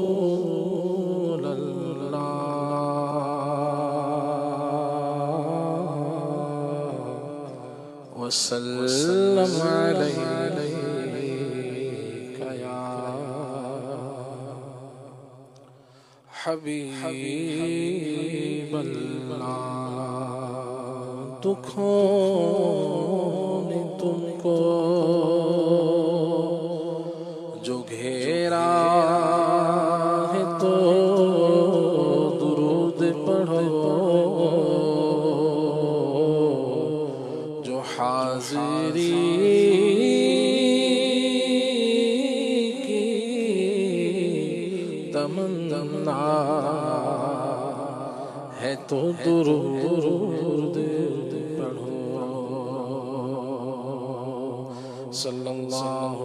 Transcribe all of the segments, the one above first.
رسول اللہ وسلم علیک یا حبیب اللہ دکھوں نے تم کو جو گھیرا ہے تو درود پڑھو جو حاضری کی تمنا ہے تو درود پڑھو صلی اللہ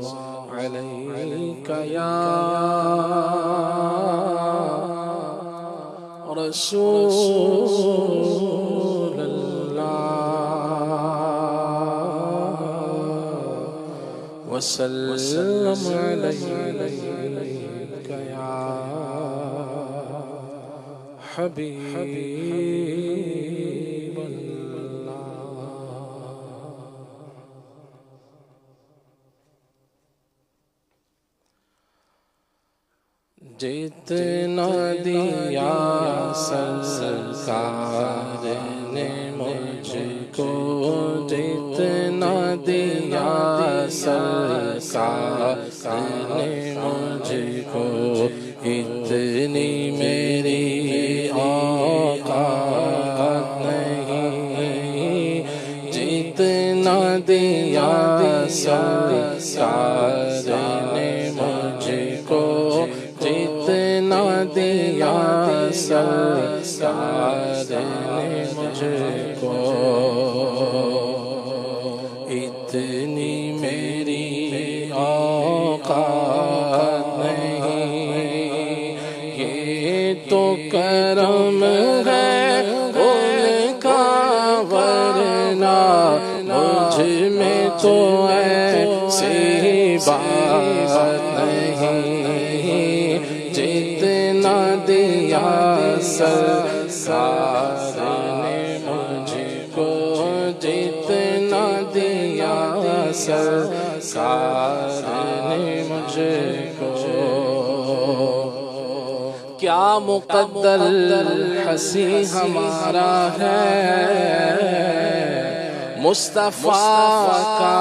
علیک یا رسول اللہ وسلم علیک یا حبیب اللہ جتنا دیا سرکار نے مجھ کو جتنا دیا سرکار نے مجھ کو اتنی میری اوقات نہیں جتنا دیا سرکار نے مجھ کو جتنا دیا سرکار نے مجھ کو اتنی میری اوقات نہیں یہ تو کرم ہے ان کا ورنہ مجھ میں تو ایسی بات نہیں جتنا دیا سرکار نے مجھ کو جتنا دیا سرکار نے مجھ کو کیا مقدر ہنسی ہمارا ہے مصطفیٰ کا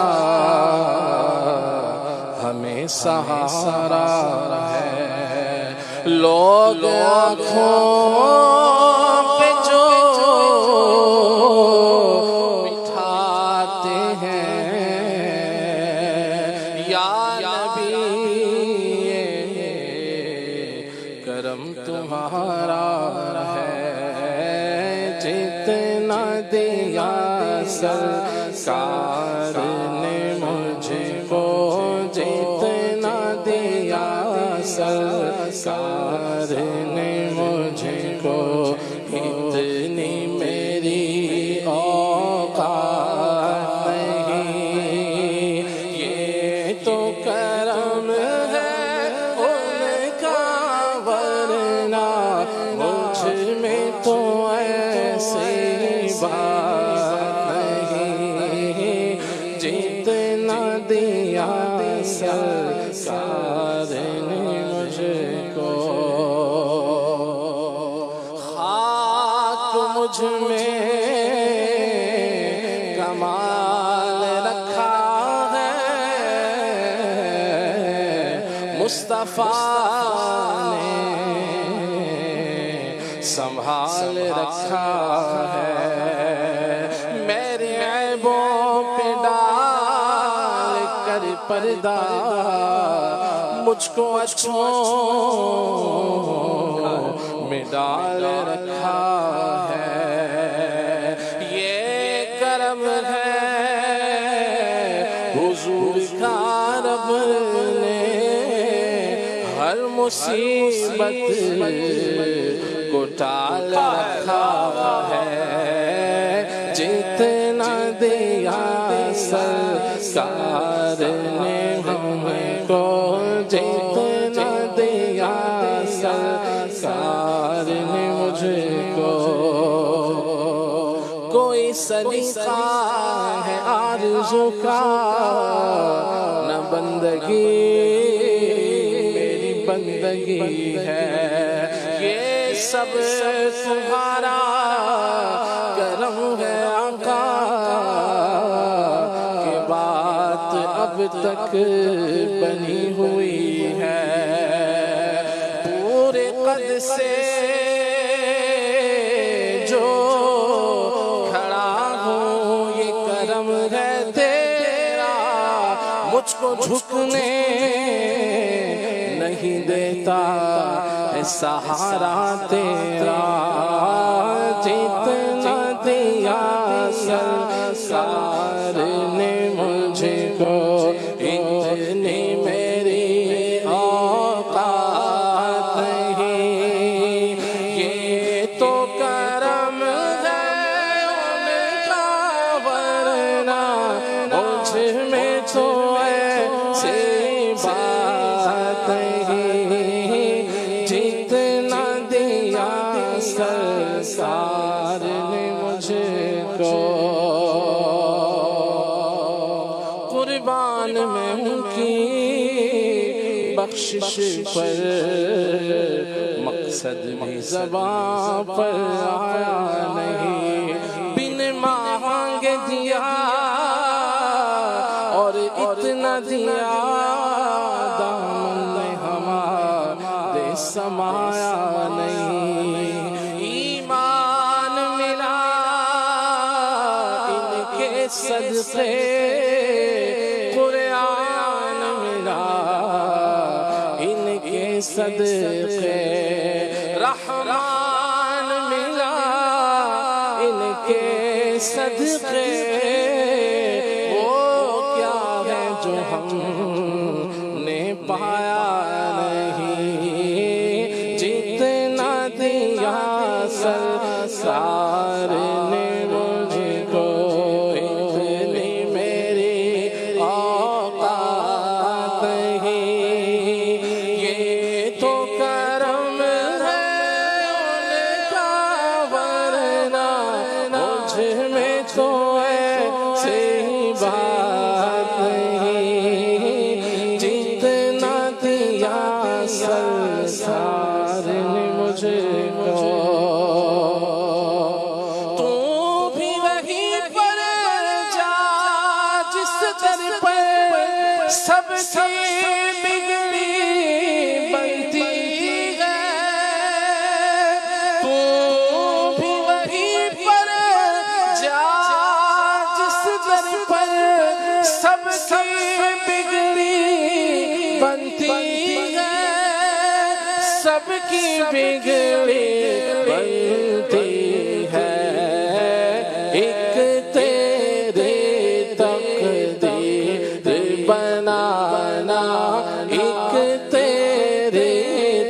ہمیں سہارا ہے لوگ آنکھوں پہ جو بٹھاتے ہیں یا نبی کرم تمہارا ہے جتنا دیا سرکار نے مجھ کو جتنا دیا سرکار نے مجھ کو اتنی میری اوقات نہیں یہ تو کرم ہے ان کا ورنہ مجھ میں تو ایسی بات نہیں جتنا دیا سرکار نے مجھ کو خاک مجھ میں کمال رکھا ہے مصطفیٰ نے سنبھال رکھا ہے میری عیبوں پہ ڈال کر پردہ مجھ کو اچھوں میں ڈال رکھا ہے یہ کرم ہے حضور کا رب نے ہر مصیبت کو ٹال رکھا ہے دیا سرکار نے ہم کو، جتنا دیا سرکار نے مجھ کو۔ کوئی سلیقہ ہے آرزو کا، نہ بندگی میری بندگی ہے، یہ سب تمہارا کرم ہے آقا، کہ بات اب تک بنی ہوئی ہے۔ پورے قد سے جو کھڑا ہوں یہ کرم ہے تیرا، مجھ کو جھکنے نہیں دیتا ہے سہارا تیرا، جتنا دیا سرکار نے مجھ کو، اتنی میری اوقات نہیں، یہ تو کرم ہے ان کا، ورنہ مجھ میں تو ایسی بات نہیں، جتنا دیا سرکار نے مجھ کو۔ قربان میں ان کی بخشش پر، مقصد بھی زبان پر آیا نہیں، بن مانگے دیا اور اتنا دیا، دامن میں ہمارے سمایا نہیں، ایمان ملا ان کے صدقے، قرآن ملا ان کے صدقے، رحمان ملا ان کے صدقے، وہ کیا ہے جو ہم نے پایا نہیں، جتنا دیا سرکار نے مجھ کو، اتنی میری اوقات نہیں، یہ تو کرم ہے ان کا، ورنہ مجھ میں تو ایسی بات نہیں، جتنا دیا سرکار نے مجھ کو۔ تو بھی وہیں پر جا جس در پر سب کی بگڑی بنتی ہے، تو بھی وہیں پر جا جس در پر سب کی بگڑی بنتی ہے، سب کی بگڑی بنتی ہے، ایک تیرے تقدیر بنانا، ایک تیرے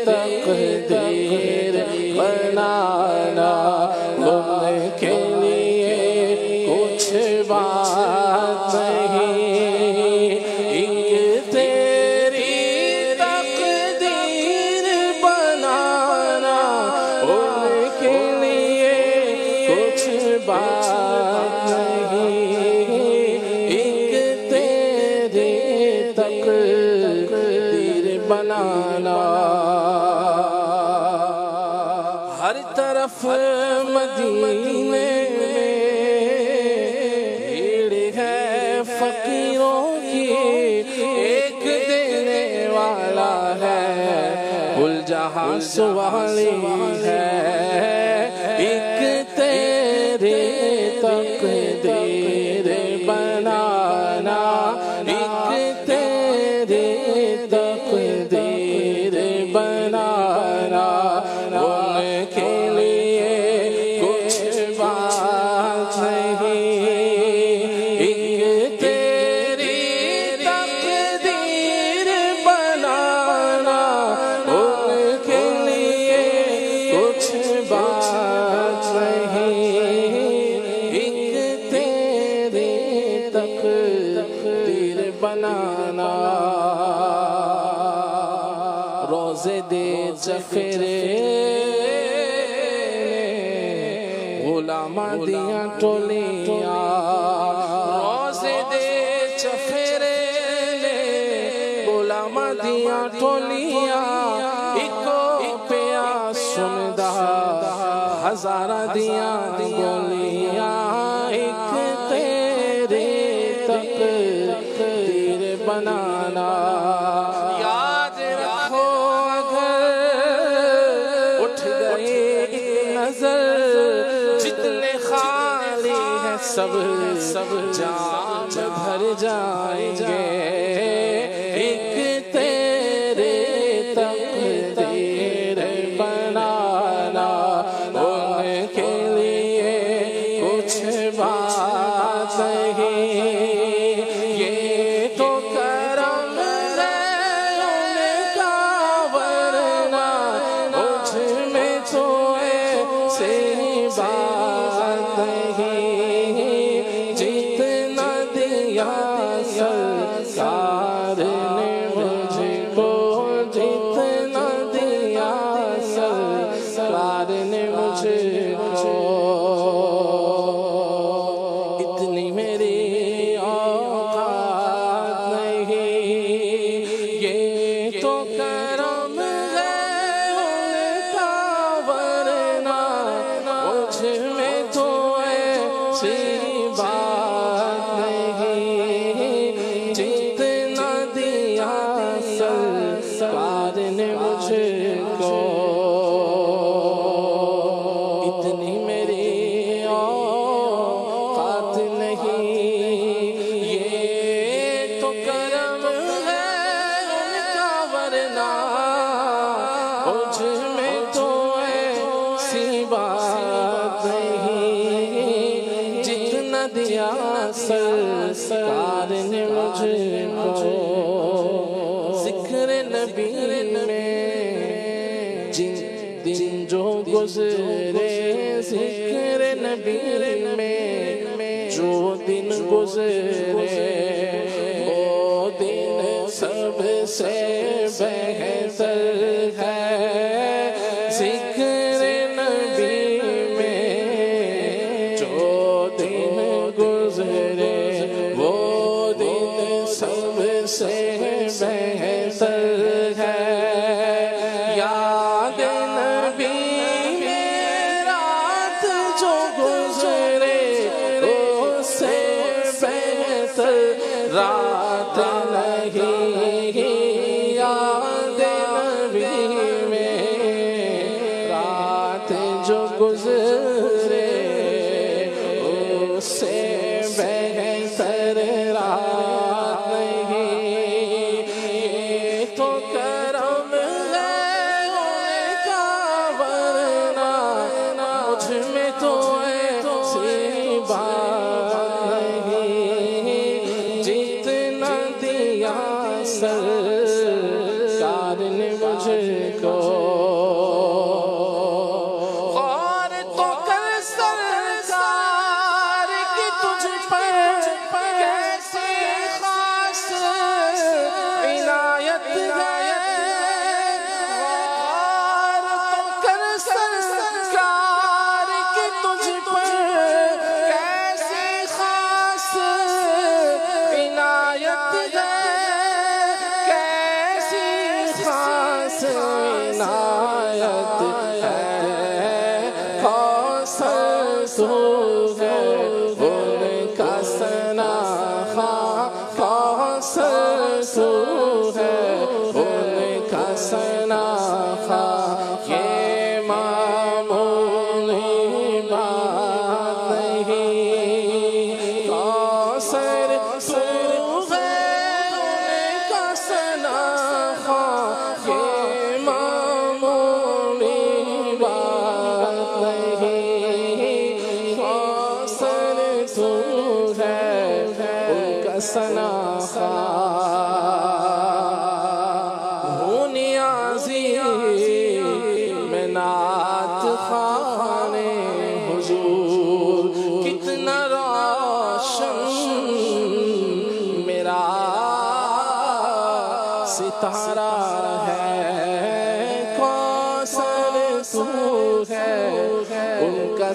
تقدیر بنانا، تم کے لیے کچھ بات نہیں، ایک تیری تقدیر بنانا، ان کے لیے کچھ بات نہیں، ایک تیری تقدیر بنانا۔ ہر طرف مدینے میں بھیڑ ہے فقیروں کی، ایک دینے والا ہے، کل جہاں سوالی ہے، ایک تیرے تقدیر بنانا، ایک تیرے تقدیر بنانا، ان کے لیے کچھ بات نہیں، ایک تیری تقدیر بنانا، ان کے لیے کچھ چفیرے غلاماں دیاں ٹولیاں روزے دے چفیرے غلاماں دیاں ٹولیاں اکو پیا سندا ہزاراں دیاں گولیاں ایک تیرے تقدیر بنانا یاد رکھو اگر اٹھ گئے نظر جتنے خالی ہیں سب جام بھر جائیں گے ایک تیرے تقدیر بنانا ان کے لیے کچھ بات نہیں یہ تو کرم ہے ان کا ورنہ مجھ میں تو ایسی بات نہیں جتنا دیا سرکار نے مجھ کو جتنا دیا سرکار نے مجھ کو اتنی میری اوقات نہیں یہ تو کرم ہے ان کا ورنہ مجھ میں تو ایسی بات نہیں جتنا دیا سرکار نے مجھ کو اتنی میری اوقات نہیں یہ تو کرم ہے ان کا ورنہ مجھ میں تو ایسی بات نہیں جتنا دیا سرکار نے مجھ کو ذکر نبی میں جن دن جو گزرے ذکر نبی میں جو دن گزرے وہ دن سب سے بہتر ہے ذکر نبی میں جو دن گزرے وہ دن سب سے بہتر ہے یاد نبی میں رات جو گزرے اس سے بہتر رات نہیں یاد نبی میں رات جو گزرے اس سے بہتر رات نہیں یہ تو کرم ہے ان کا ورنہ مجھ میں تو ایسی بات نہیں جتنا دیا سرکار نے مجھ کو اور تو کر سرکار کی تجھ پر کیسی خاص عنایت ہے اور تو کر سرکار کی تجھ پر کیسی خاص عنایت ہے کیسی خاص عنایت ہے کوثر تو ہے ان کا ثنا کوثر تو ہے ان کا ثنا یہ معمولی بات نہیں کوثر تو ہے ان کا ثنا یہ معمولی بات نہیں کوثر تو ہے ان کا ثنا ہوں نیازی میں نعت خوان حضور کتنا روشن میرا ستارہ ہے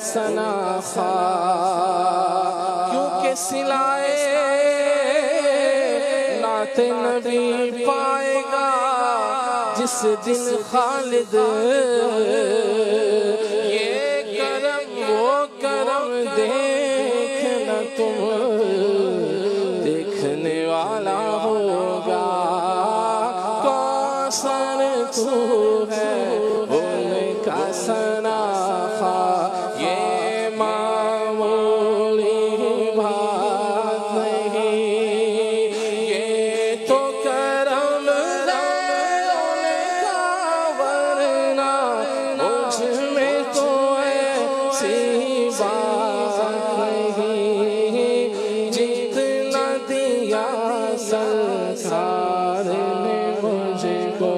سنا خواہ، کیونکہ سلائے نعت نبی پائے گا جس دن خالد، یہ کرم وہ کرم دیکھنا تم، دیکھنے والا ہوگا کوثر تو ہے ان کا ثنا خواہ، یہ معمولی بات نہیں، یہ تو کرم ہے ان کا، ورنہ مجھ میں تو ایسی بات نہیں، جتنا دیا سرکار نے مجھ کو